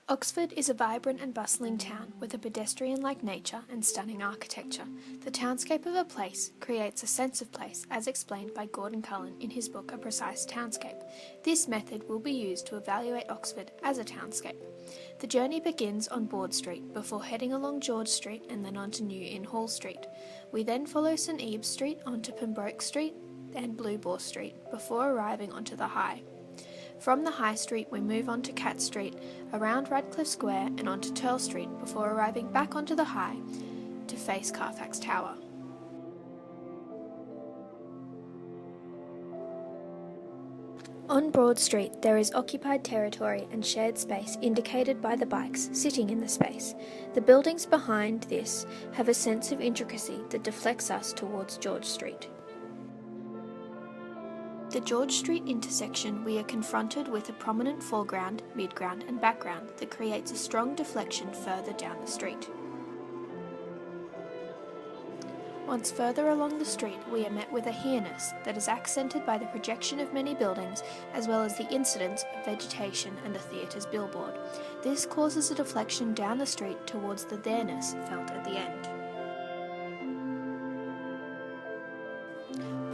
Oxford is a vibrant and bustling town with a pedestrian-like nature and stunning architecture. The townscape of a place creates a sense of place, as explained by Gordon Cullen in his book A Precise Townscape. This method will be used to evaluate Oxford as a townscape. The journey begins on Broad Street before heading along George Street and then onto New Inn Hall Street. We then follow St Eves Street onto Pembroke Street and Blue Boar Street before arriving onto the High. From the High Street we move on to Cat Street, around Radcliffe Square and onto Turl Street before arriving back onto the High to face Carfax Tower. On Broad Street there is occupied territory and shared space indicated by the bikes sitting in the space. The buildings behind this have a sense of intricacy that deflects us towards George Street. The George Street intersection, we are confronted with a prominent foreground, midground and background that creates a strong deflection further down the street. Once further along the street, we are met with a here-ness that is accented by the projection of many buildings as well as the incidence of vegetation and a theatre's billboard. This causes a deflection down the street towards the there-ness felt at the end.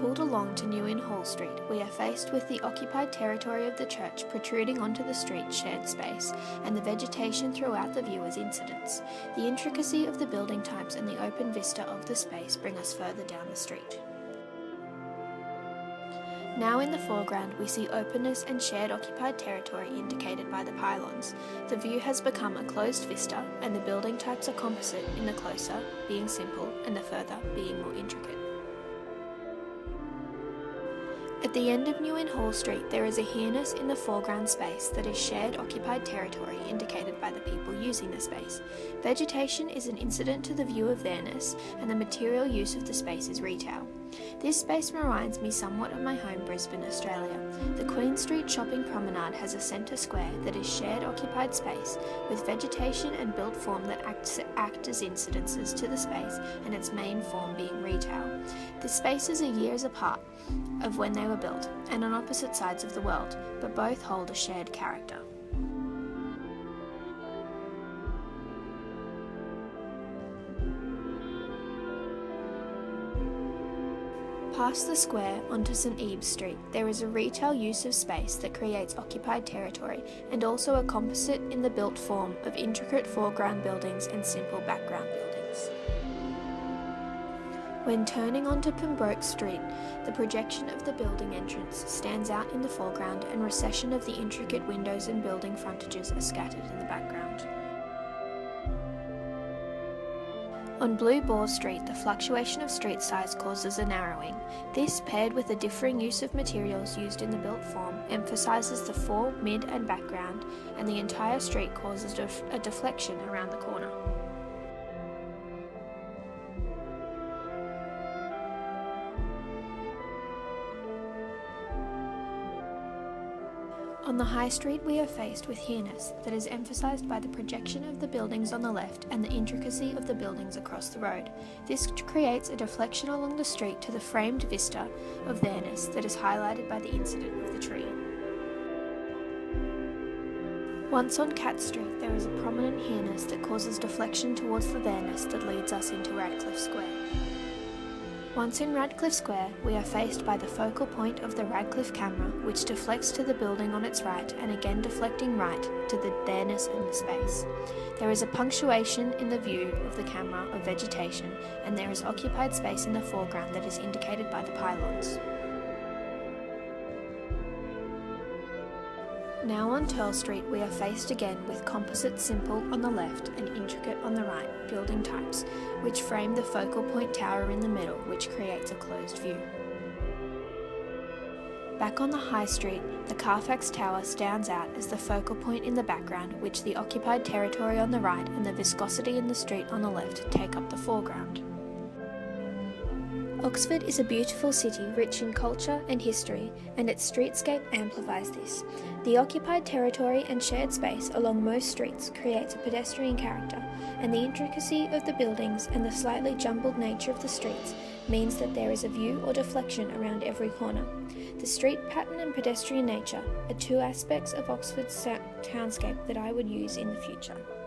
Pulled along to New Inn Hall Street, we are faced with the occupied territory of the church protruding onto the street's shared space, and the vegetation throughout the view as incidents. The intricacy of the building types and the open vista of the space bring us further down the street. Now in the foreground we see openness and shared occupied territory indicated by the pylons. The view has become a closed vista, and the building types are composite, in the closer being simple and the further being more intricate. At the end of New Inn Hall Street there is a here-ness in the foreground space that is shared occupied territory indicated by the people using the space. Vegetation is an incident to the view of there-ness, and the material use of the space is retail. This space reminds me somewhat of my home Brisbane, Australia. The Queen Street shopping promenade has a centre square that is shared occupied space with vegetation and built form that act as incidences to the space, and its main form being retail. The spaces are years apart of when they were built and on opposite sides of the world, but both hold a shared character. Past the square onto St Eves Street, there is a retail use of space that creates occupied territory and also a composite in the built form of intricate foreground buildings and simple background buildings. When turning onto Pembroke Street, the projection of the building entrance stands out in the foreground and recession of the intricate windows and building frontages are scattered in the background. On Blue Boar Street, the fluctuation of street size causes a narrowing. This, paired with a differing use of materials used in the built form, emphasises the fore, mid and background, and the entire street causes a deflection around the corner. On the High Street we are faced with here-ness that is emphasised by the projection of the buildings on the left and the intricacy of the buildings across the road. This creates a deflection along the street to the framed vista of there-ness that is highlighted by the incident of the tree. Once on Cat Street there is a prominent here-ness that causes deflection towards the there-ness that leads us into Radcliffe Square. Once in Radcliffe Square, we are faced by the focal point of the Radcliffe camera, which deflects to the building on its right and again deflecting right to the there-ness in the space. There is a punctuation in the view of the camera of vegetation, and there is occupied space in the foreground that is indicated by the pylons. Now on Turl Street we are faced again with composite simple on the left and intricate on the right building types, which frame the focal point tower in the middle, which creates a closed view. Back on the High Street, the Carfax Tower stands out as the focal point in the background, which the occupied territory on the right and the viscosity in the street on the left take up the foreground. Oxford is a beautiful city rich in culture and history, and its streetscape amplifies this. The occupied territory and shared space along most streets creates a pedestrian character, and the intricacy of the buildings and the slightly jumbled nature of the streets means that there is a view or deflection around every corner. The street pattern and pedestrian nature are two aspects of Oxford's townscape that I would use in the future.